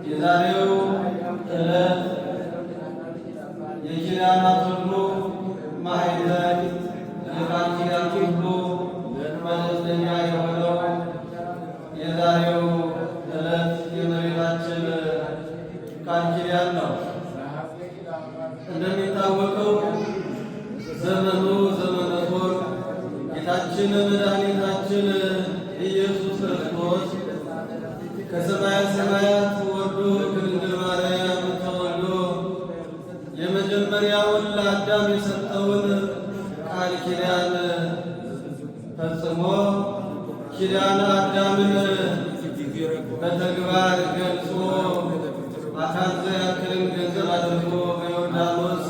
የዛሬው ዕለት የኪዳናት ሁሉ ማኅበር የቃል ኪዳን ሁሉ መለስተኛ የሆነው የዛሬው ዕለት የእመቤታችን ቃል ኪዳን ነው። እንደሚታወቀው ዘመኑ ዘመነ ጾር ጌታችን መድኃኒታችን ኢየሱስ ክርስቶስ ከሰማየ ሰማያት ወርዶ ከድንግል ማርያም ተወልዶ የመጀመሪያውን ለአዳም የሰጠውን ቃል ኪዳን ፈጽሞ ኪዳነ አዳምን በተግባር ገልጾ አካል ዘያክልን ገንዘብ አድርጎ በዮርዳኖስ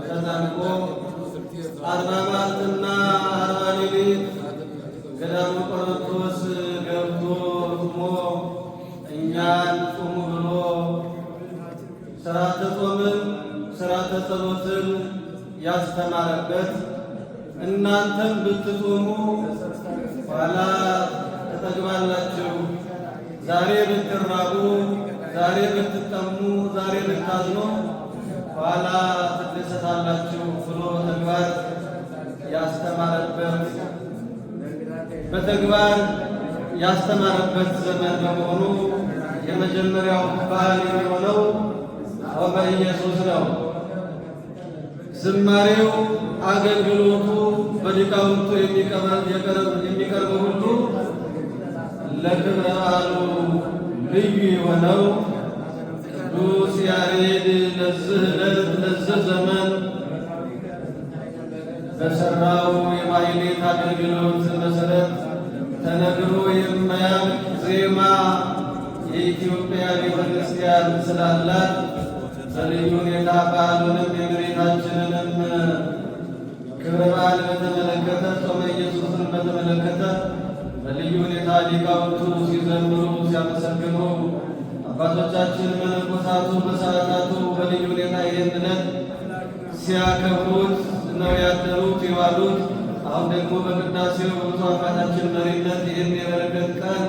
ተጠምቆ 40 መዓልትና 40 ሌሊት ገዳመ ቆሮንቶስ ገብቶ ጾሞ እኛን ጾሙ ብሎ ሥርዓተ ጾምን ሥርዓተ ጸሎትን ያስተማረበት እናንተም ብትጾሙ ኋላ ትጠግባላችሁ፣ ዛሬ ብትራቡ፣ ዛሬ ብትጠሙ፣ ዛሬ ብታዝኑ ኋላ ትደሰታላችሁ ብሎ ተግባር ያስተማረበት በተግባር ያስተማረበት ዘመን በመሆኑ የመጀመሪያው ባህል የሚሆነው ጾመ ኢየሱስ ነው። ዝማሬው አገልግሎቱ በሊቃውንቱ የሚቀርቡ ሁሉ ለክብረ በዓሉ ልዩ የሆነው ቅዱስ ያሬድ ለዚህ ዕለት ለዚህ ዘመን በሠራው የማኅሌት አገልግሎት መሠረት ተነግሮ የማያልቅ ዜማ የኢትዮጵያ ቤተ ክርስቲያን ስላላት በልዩ ሁኔታ በዓሉንም የእመቤታችንንም ክብረ በዓል በተመለከተ ጾመ ኢየሱስን በተመለከተ በልዩ ሁኔታ ሊቃውንቱ ሲዘምሩ ሲያመሰግኑ አባቶቻችን መነኮሳቱ በሰዓታቱ በልዩ ሁኔታ ይህን ዕለት ሲያከብሩት ነው ያደሩት የዋሉት። አሁን ደግሞ በቅዳሴው ብፁዕ አባታችን መሪነት ይህን የበረከት ቀን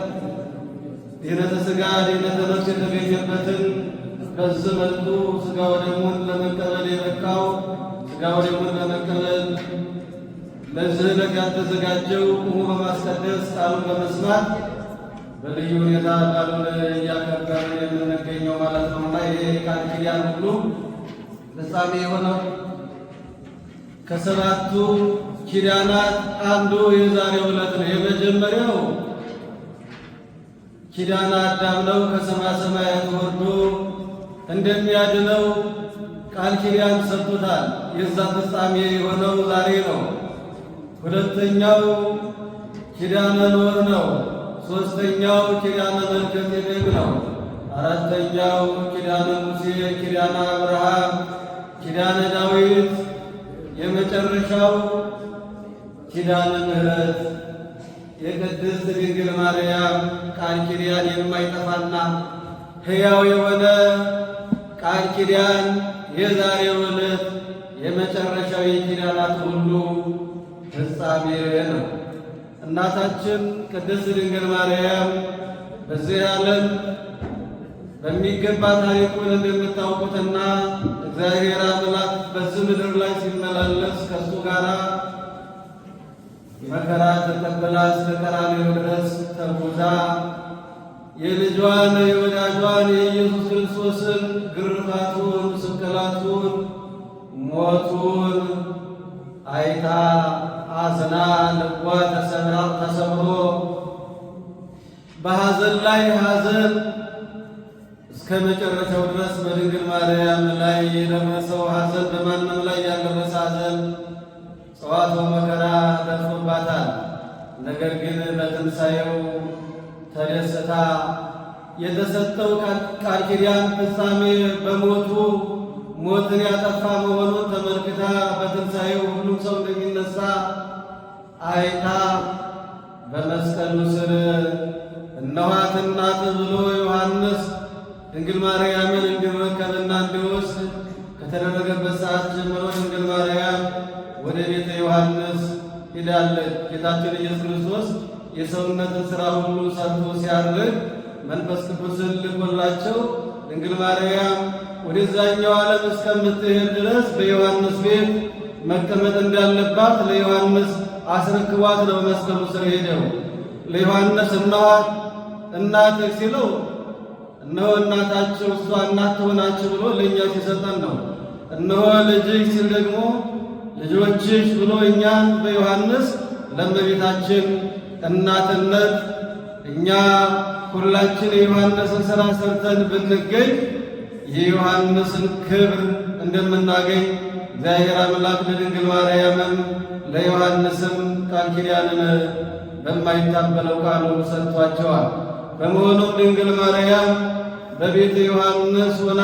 ድኅነተ ሥጋ ድኅነተ ነፍስ የተገኘበትን በዚህ መልኩ ሥጋ ወደሙን ለመቀበል የበቃው ሥጋ ወደሙን ለመቀበል ለዚህ ዕለት ያልተዘጋጀው ቁሙ በማስቀደስ ቃሉን በመስማት በልዩ ሁኔታ ቃሉን እያከበርን የምንገኘው ማለት ነው እና ይሄ ቃል ኪዳን ሁሉ ፍጻሜ የሆነው ከሰባቱ ኪዳናት አንዱ የዛሬው ዕለት ነው። የመጀመሪያው ኪዳነ አዳም ነው። ከሰማየ ሰማያት ወርዶ እንደሚያድነው ቃል ኪዳን ሰጥቶታል። የዛ ፍጻሜ የሆነው ዛሬ ነው። ሁለተኛው ኪዳነ ኖህ ነው። ሦስተኛው ኪዳነ መልከጼዴቅ ነው። አራተኛው ኪዳነ ሙሴ፣ ኪዳነ አብርሃም፣ ኪዳነ ዳዊት፣ የመጨረሻው ኪዳነ ምሕረት የቅድስት ድንግል ማርያም ቃል ኪዳን የማይጠፋና ሕያው የሆነ ቃል ኪዳን የዛሬው ዕለት የመጨረሻው የኪዳናት ሁሉ ፍጻሜ ነው። እናታችን ቅድስት ድንግል ማርያም በዚህ ዓለም በሚገባ ታሪኩን እንደምታውቁትና እግዚአብሔር አምላክ በዚህ ምድር ላይ ሲመላለስ ከእሱ ጋር መከራ ተቀብላ እስከ ቀራንዮ ድረስ ተጉዛ የልጇን የወዳጇን የኢየሱስ ክርስቶስን ግርፋቱን፣ ስቅላቱን፣ ሞቱን አይታ አዝና ልቧ ተሰብሮ በሐዘን ላይ ሐዘን እስከ እስከ መጨረሻው ድረስ በድንግል ማርያም ላይ የደረሰው ሐዘን በማንም ላይ ያልደረሰ ሐዘን ጽዋቶ መከራ ደርሶባታል። ነገር ግን በትንሣኤው ተደስታ የተሰጠው ቃል ኪዳን ፍጻሜ በሞቱ ሞትን ያጠፋ መሆኑን ተመልክታ በትንሣኤው ሁሉም ሰው እንደሚነሳ አይታ በመስቀሉ ስር እነኋት እናት ብሎ ዮሐንስ ድንግል ማርያምን እንዲረከብና እንዲወስድ ከተደረገበት ሰዓት ጀምሮ ድንግል ማርያም ወደ ቤተ ዮሐንስ ሄዳለች። ጌታችን ኢየሱስ ክርስቶስ የሰውነትን ሥራ ሁሉ ሰርቶ ሲያርግ መንፈስ ቅዱስን ልኮላቸው ድንግል ማርያም ወደዛኛው ዓለም እስከምትሄድ ድረስ በዮሐንስ ቤት መቀመጥ እንዳለባት ለዮሐንስ አስረክቧት ነው መስቀሉ ስር ሄደው። ለዮሐንስ እነኋት እናትህ ሲለው እነሆ እናታቸው እሷ እናት ትሆናችሁ ብሎ ለእኛ ሲሰጠን ነው። እነሆ ልጅሽ ሲል ደግሞ ልጆችሽ ብሎ እኛን በዮሐንስ ለእመቤታችን እናትነት እኛ ሁላችን የዮሐንስን ሥራ ሰርተን ብንገኝ የዮሐንስን ክብር እንደምናገኝ እግዚአብሔር አምላክ ለድንግል ማርያምም ለዮሐንስም ቃል ኪዳንን በማይታበለው ቃሉ ሰጥቷቸዋል። በመሆኑም ድንግል ማርያም በቤተ ዮሐንስ ሆና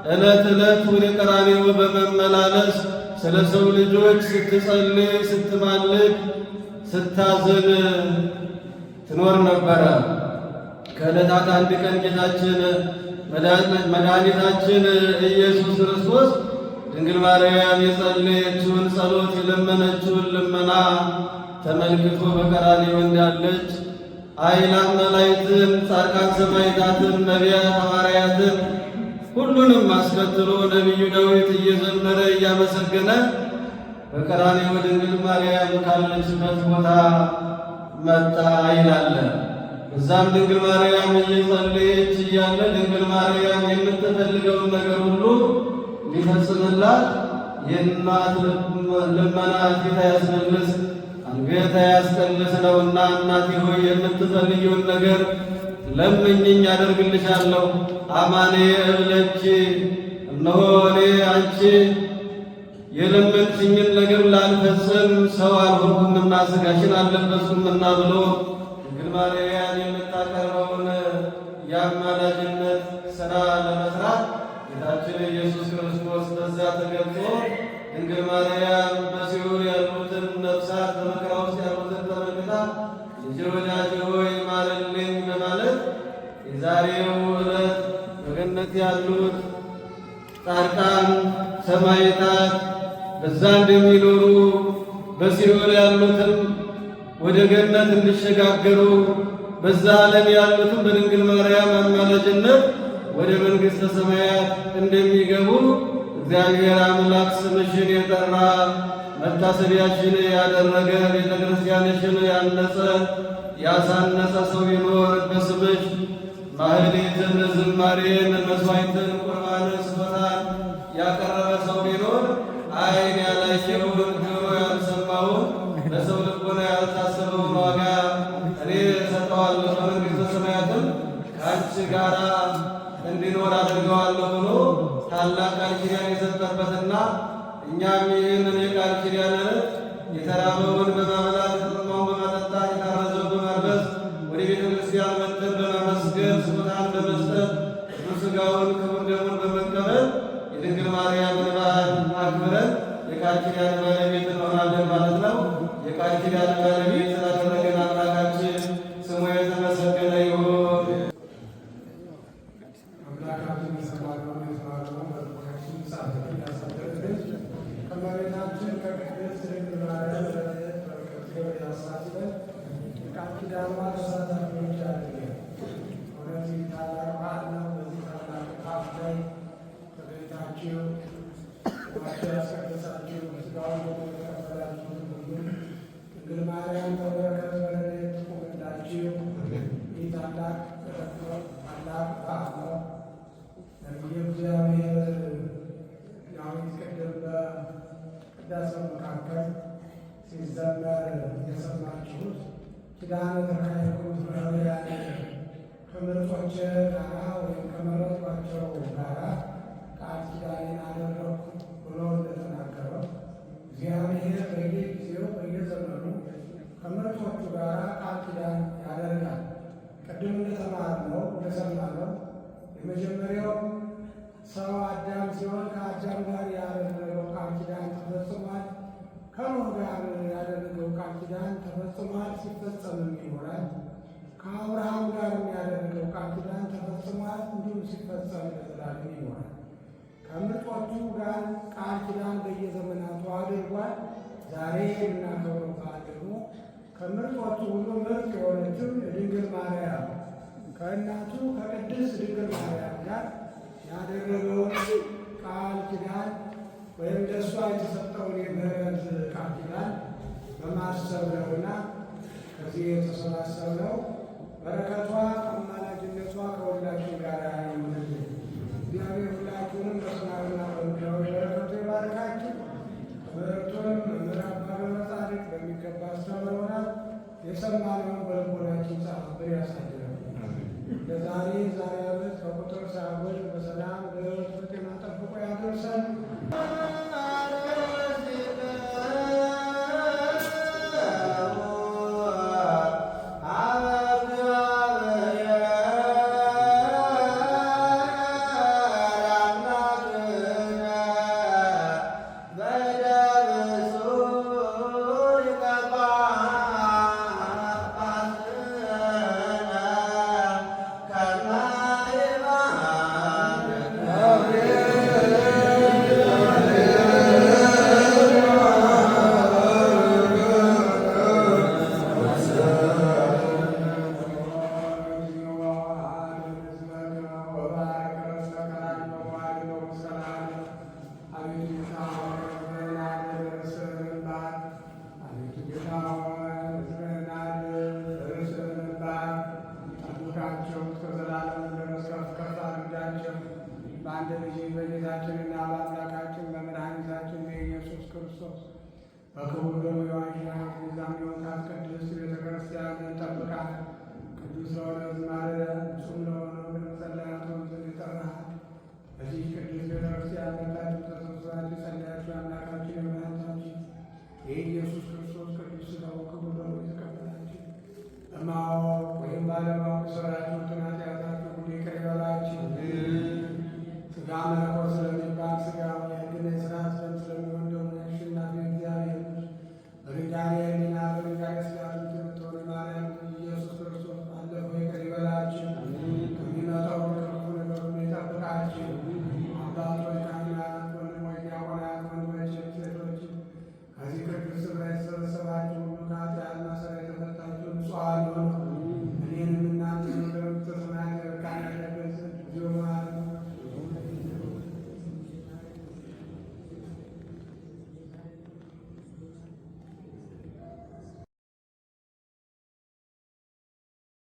ዕለት ዕለት ወደ ቀራንዮ በመመላለስ ስለ ሰው ልጆች ስትጸልይ፣ ስትማልድ፣ ስታዝን ትኖር ነበረ። ከዕለታት አንድ ቀን ጌታችን መድኃኒታችን ኢየሱስ ክርስቶስ ድንግል ማርያም የጸለየችውን ጸሎት የለመነችውን ልመና ተመልክቶ በቀራንዮ እንዳለች አእላፍ መላእክትን፣ ጻድቃን ሰማዕታትን፣ ነቢያት ሐዋርያትን ሁሉንም አስከትሎ ነቢዩ ዳዊት እየዘመረ እያመሰገነ በቀራንዮ ድንግል ማርያም ካለችበት ቦታ መጣ ይላል። እዛም ድንግል ማርያም እየጸለየች እያለ ድንግል ማርያም የምትፈልገውን ነገር ሁሉ ሊፈጽምላት የእናት ልመና ጌታ ያስመልስ አንገት ያስቀልስ ነውና፣ እናቴ ሆይ የምትፈልጊውን ነገር ለምኝኝ አደርግልሻለሁ። አማኔ እብለኪ እነሆ እኔ አንቺ የለመንሽኝን ነገር ላልፈጽም ሰው አልሆንኩምና ሥጋሽን አልለበስኩምና ብሎ ድንግል ማርያም የምታቀርበውን የአማላጅነት ሥራ ለመስራት ጌታችን ኢየሱስ ክርስቶስ በዚያ ተገልጾ ድንግል ማርያም በሲኦል ያሉትን ነፍሳት በመከራ ውስጥ ያሉትን ተመልክታ ልጄ ወዳጄ ሆይ ማረልኝ በማለት የዛሬው ዕለት በገነት ያሉት ጻድቃን ሰማዕታት በዛ እንደሚኖሩ በሲኦል ያሉትም ወደ ገነት እንዲሸጋገሩ በዛ ዓለም ያሉትም በድንግል ማርያም አማላጅነት ወደ መንግሥተ ሰማያት እንደሚገቡ እግዚአብሔር አምላክ ስምሽን የጠራ መታሰቢያሽን ያደረገ ቤተ ክርስቲያንሽን ያነጸ ያሳነጸ ሰው ቢኖር በስምሽ ማህሌትን፣ ዝማሬን፣ መሥዋዕትን፣ ቁርባንን፣ ስጦታን ያቀረበ ሰው ቢኖር ዓይን ያላየውን ጆሮ ያልሰማውን በሰው ልቦና ያልታሰበውን ዋጋ እኔ እሰጠዋለሁ፣ በመንግሥተ ሰማያትም ከአንቺ ጋር እንዲኖር አድርገዋለሁ ብሎ ታላቅ ቃል ኪዳን የሰጠበትና እኛም ይህንን የቃል ኪዳን የተራበውን በማብላት የተጠማውን በማጠጣት የታረዘውን በማልበስ ወደ ቤተ ክርስቲያን መጥተን በማመስገን ስጦታን በመስጠት ቅዱስ ሥጋውን ክቡር ደሙን በመቀበል የድንግል ማርያምን በዓል አክብረን የቃል ኪዳን ባለቤት እንሆናለን ማለት ነው። የቃል ኪዳን ባለቤት ስላደረገን አምላካችን ስሙ የተመሰገነ ይሁን። ከመሬታችን ከቅድስት ድንግል ማርያም በረከት ያሳትፈን። የቃል ኪዳኗ ተሳታፊዎች ያድርገን። እውነት ታላቅ በዓል ነው። በዚህ ታላቅ በዓል ላይ ተገኝታችሁ ስማችሁ ያስቀደሳችሁ ሥጋውን የተቀበላችሁ ሁሉ ድንግል ማርያም በበረከት በረድኤት ትቁምላችሁ። ይህ ታላቅ ዕለት ነው። ታላቅ በዓል ነው። ነቢየ እግዚአብሔር ዳዊት ቅድም በቅዳሴው መካከል ሲዘመር የሰማችሁት ኪዳነ ተካሄድኩ ፍሬያነ ከምርጦቼ ጋራ ወይም ከመረጧቸው ጋራ ቃል ኪዳኔን አደረግኩ ብሎ እንደተናገረው እግዚአብሔር በየጊዜው በየዘመኑ ከምርጦቹ ጋራ ቃል ኪዳን ያደርጋል። ቅድም እንደተማርነው እንደሰማነው የመጀመሪያው ሰው አዳም ሲሆን ከአዳም ጋር ያደረገው ቃል ኪዳን ተፈጽሟል። ከኖህ ጋር ያደረገው ቃል ኪዳን ተፈጽሟል፣ ሲፈጸምም ይኖራል። ከአብርሃም ጋር ያደረገው ቃል ኪዳን ተፈጽሟል፣ እንዲሁም ሲፈጸም ለዘላለም ይኖራል። ከምርጦቹ ጋር ቃል ኪዳን በየዘመናቱ አድርጓል። ዛሬ የምናከብረው በዓል ደግሞ ከምርጦቹ ሁሉ ምርጥ የሆነችው የድንግል ማርያም ከእናቱ ከቅድስት ድንግል ማርያም ጋር ያደረገውን ቃል ኪዳን ወይም ለእሷ የተሰጠውን የምህረት ቃል ኪዳን በማሰብ ነውና ከዚህ የተሰባሰብነው። በረከቷ አማላጅነቷ ከሁላችን ጋር ይሁንልን። እግዚአብሔር ሁላችሁንም በሰላምና በምድራዊ በረከቱ ይባርካችሁ። ትምህርቱንም መምህር አባ ገብረጻድቅ በሚገባ አስተምረውናል። የሰማነውን በልቦናችን ጻፍብን ያሳድረን። ለዛሬ ዓመት ከቁጥር ሳይጎል በሰላም በሕይወት በጤና ጠብቆ ያደርሰን። በአንድ ልጅ በጌታችንና በአምላካችን በመድኃኒታችን በኢየሱስ ክርስቶስ በክቡር ደሙ የዋጃት የዛም የወጣት ቅድስት ቤተ ክርስቲያንን ጠብቃት። ቅዱስ ለሆነ ዝማሬ እሱም ለሆነው ለመጸለያት ወንዝን የጠራህ በዚህ ቅዱስ ቤተ ክርስቲያን መላችሁ ተሰብስባችሁ ጸለያችሁ አምላካችን የመድኃኒታችን የኢየሱስ ክርስቶስ ቅዱስ ሥጋው ክቡር ደሙ የተቀበላችሁ በማወቅ ወይም ባለማወቅ ሥራችሁን ኃጢአታችሁን ሁሉ ይቅር ይበላችሁ። ሥጋ መለኮት ስለሚባል ሥጋው የሕግን የሥርዓት ዘንድ ስለሚሆን ደግሞ አሸናፊ እግዚአብሔር በድንጋሌ ሕሊና በድንጋሌ ሥጋ የምትሆን ማርያም ኢየሱስ ክርስቶስ ባለፈው ይቅር ይበላችሁ፣ ከሚመጣው ክፉ ነገር ሁሉ ይጠብቃችሁ። አባቶች፣ ካህናት፣ ወንድሞች፣ ዲያቆናት፣ ወንዶች፣ ሴቶች ከዚህ ቅዱስ ስፍራ የተሰበሰባችሁ ሁሉ ከኃጢአት ማሰሪያ የተፈታችሁ ንጹሐን